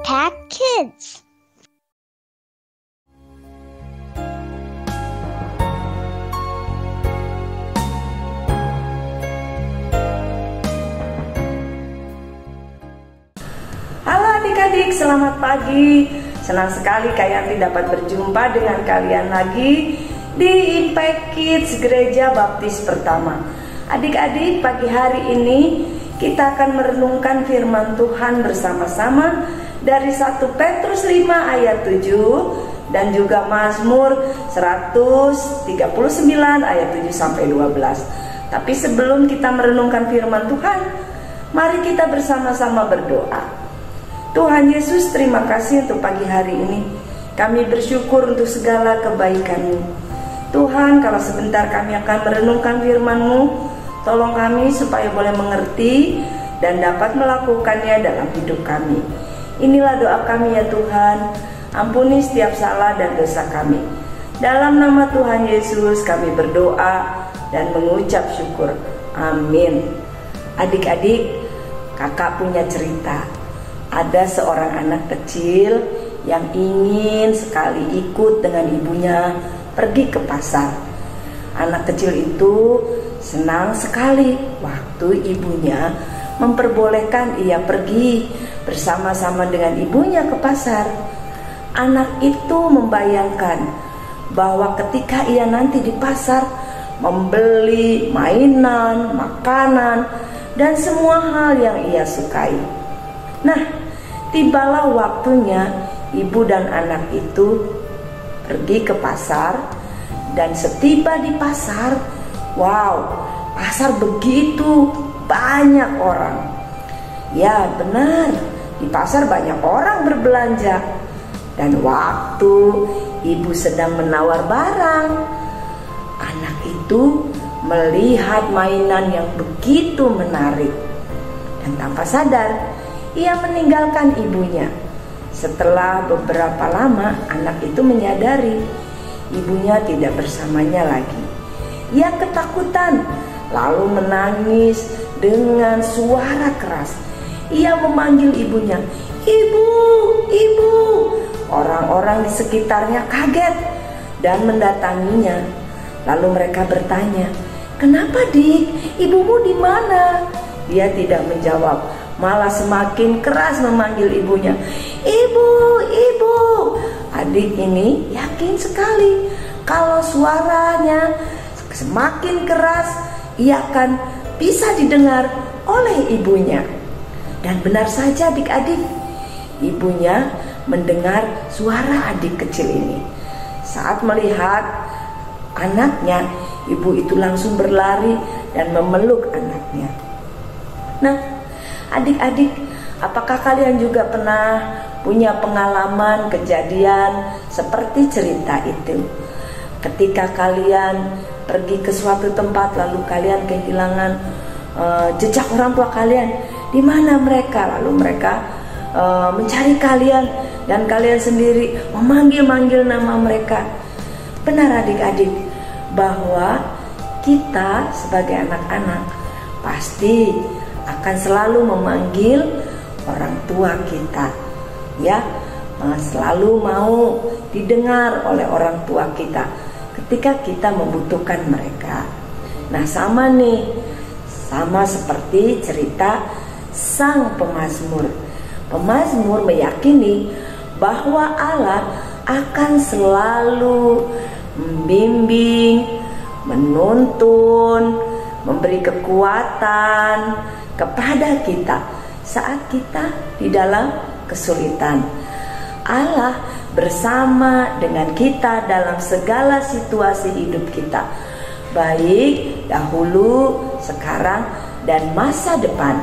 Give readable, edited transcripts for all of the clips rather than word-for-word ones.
Impact Kids. Halo adik-adik, selamat pagi. Senang sekali Kayanti dapat berjumpa dengan kalian lagi di Impact Kids Gereja Baptis Pertama. Adik-adik, pagi hari ini kita akan merenungkan firman Tuhan bersama-sama dari 1 Petrus 5 ayat 7 dan juga Mazmur 139 ayat 7 sampai 12. Tapi sebelum kita merenungkan firman Tuhan, mari kita bersama-sama berdoa. Tuhan Yesus, terima kasih untuk pagi hari ini. Kami bersyukur untuk segala kebaikan-Mu. Tuhan, kalau sebentar kami akan merenungkan firman-Mu, tolong kami supaya boleh mengerti dan dapat melakukannya dalam hidup kami. Inilah doa kami ya Tuhan. Ampuni setiap salah dan dosa kami. Dalam nama Tuhan Yesus kami berdoa dan mengucap syukur. Amin. Adik-adik, kakak punya cerita. Ada seorang anak kecil yang ingin sekali ikut dengan ibunya pergi ke pasar. Anak kecil itu senang sekali waktu ibunya memperbolehkan ia pergi bersama-sama dengan ibunya ke pasar. Anak itu membayangkan bahwa ketika ia nanti di pasar membeli mainan, makanan, dan semua hal yang ia sukai. Nah, tibalah waktunya ibu dan anak itu pergi ke pasar. Dan setiba di pasar, wow, pasar begitu banyak orang. Ya benar, di pasar banyak orang berbelanja. Dan waktu ibu sedang menawar barang, anak itu melihat mainan yang begitu menarik. Dan tanpa sadar, ia meninggalkan ibunya. Setelah beberapa lama, anak itu menyadari ibunya tidak bersamanya lagi. Ia ketakutan, lalu menangis dengan suara keras. Ia memanggil ibunya, "Ibu, ibu!" Orang-orang di sekitarnya kaget dan mendatanginya. Lalu mereka bertanya, "Kenapa, Dik? Ibumu di mana?" Dia tidak menjawab, malah semakin keras memanggil ibunya, "Ibu, ibu!" Adik ini yakin sekali kalau suaranya semakin keras, ia akan bisa didengar oleh ibunya. Dan benar saja adik-adik, ibunya mendengar suara adik kecil ini. Saat melihat anaknya, ibu itu langsung berlari dan memeluk anaknya. Nah, adik-adik, apakah kalian juga pernah punya pengalaman kejadian seperti cerita itu? Ketika kalian pergi ke suatu tempat lalu kalian kehilangan jejak orang tua kalian, di mana mereka? Lalu mereka mencari kalian dan kalian sendiri memanggil-manggil nama mereka. Benar adik-adik bahwa kita sebagai anak-anak pasti akan selalu memanggil orang tua kita, ya, selalu mau didengar oleh orang tua kita ketika kita membutuhkan mereka. Nah, sama seperti cerita sang pemazmur. Pemazmur meyakini bahwa Allah akan selalu membimbing, menuntun, memberi kekuatan kepada kita saat kita di dalam kesulitan. Allah bersama dengan kita dalam segala situasi hidup kita, baik dahulu, sekarang, dan masa depan.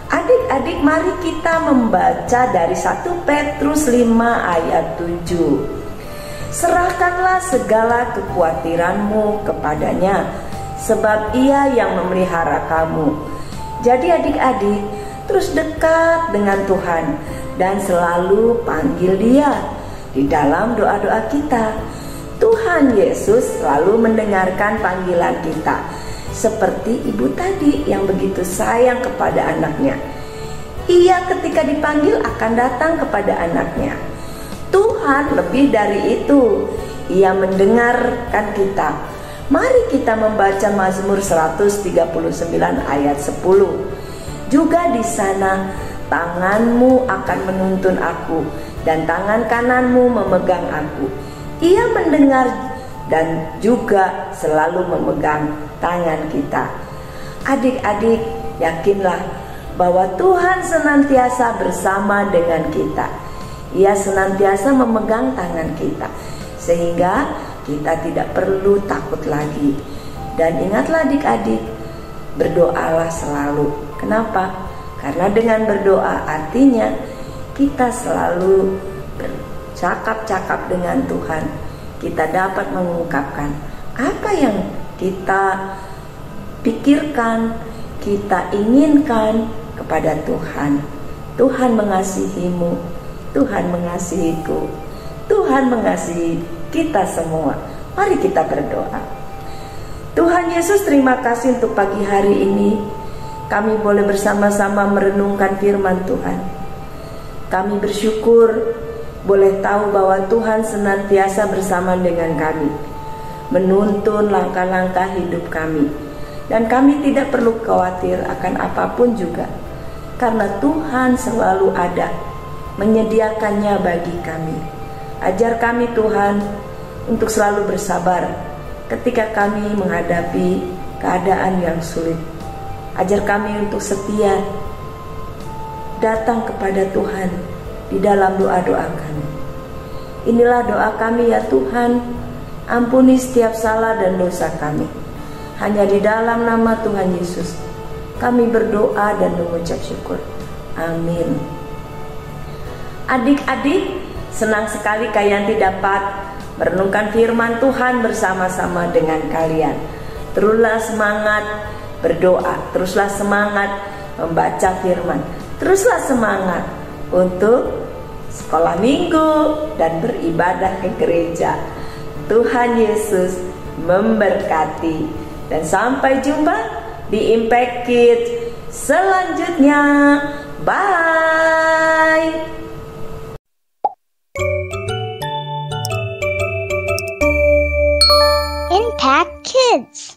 Adik-adik, mari kita membaca dari 1 Petrus 5 ayat 7. "Serahkanlah segala kekhawatiranmu kepadanya, sebab Ia yang memelihara kamu." Jadi adik-adik, terus dekat dengan Tuhan dan selalu panggil Dia di dalam doa-doa kita. Tuhan Yesus selalu mendengarkan panggilan kita, seperti ibu tadi yang begitu sayang kepada anaknya. Ia ketika dipanggil akan datang kepada anaknya. Tuhan lebih dari itu, Ia mendengarkan kita. Mari kita membaca Mazmur 139 ayat 10. Juga di sana, tanganmu akan menuntun aku dan tangan kananmu memegang aku. Ia mendengar dan juga selalu memegang tangan kita. Adik-adik, yakinlah bahwa Tuhan senantiasa bersama dengan kita. Ia senantiasa memegang tangan kita, sehingga kita tidak perlu takut lagi. Dan ingatlah adik-adik, berdoalah selalu. Kenapa? Karena dengan berdoa artinya kita selalu bercakap-cakap dengan Tuhan. Kita dapat mengungkapkan apa yang kita pikirkan, kita inginkan kepada Tuhan. Tuhan mengasihimu, Tuhan mengasihiku, Tuhan mengasihi kita semua. Mari kita berdoa. Tuhan Yesus, terima kasih untuk pagi hari ini. Kami boleh bersama-sama merenungkan firman Tuhan. Kami bersyukur boleh tahu bahwa Tuhan senantiasa bersama dengan kami, menuntun langkah-langkah hidup kami. Dan kami tidak perlu khawatir akan apapun juga, karena Tuhan selalu ada, menyediakannya bagi kami. Ajar kami Tuhan untuk selalu bersabar ketika kami menghadapi keadaan yang sulit. Ajar kami untuk setia datang kepada Tuhan di dalam doa-doa kami. Inilah doa kami ya Tuhan, ampuni setiap salah dan dosa kami. Hanya di dalam nama Tuhan Yesus kami berdoa dan mengucap syukur. Amin. Adik-adik, senang sekali Kayanti dapat merenungkan firman Tuhan bersama-sama dengan kalian. Teruslah semangat berdoa, teruslah semangat membaca firman, teruslah semangat untuk sekolah minggu dan beribadah ke gereja. Tuhan Yesus memberkati. Dan sampai jumpa di Impact Kids selanjutnya. Bye. Impact Kids.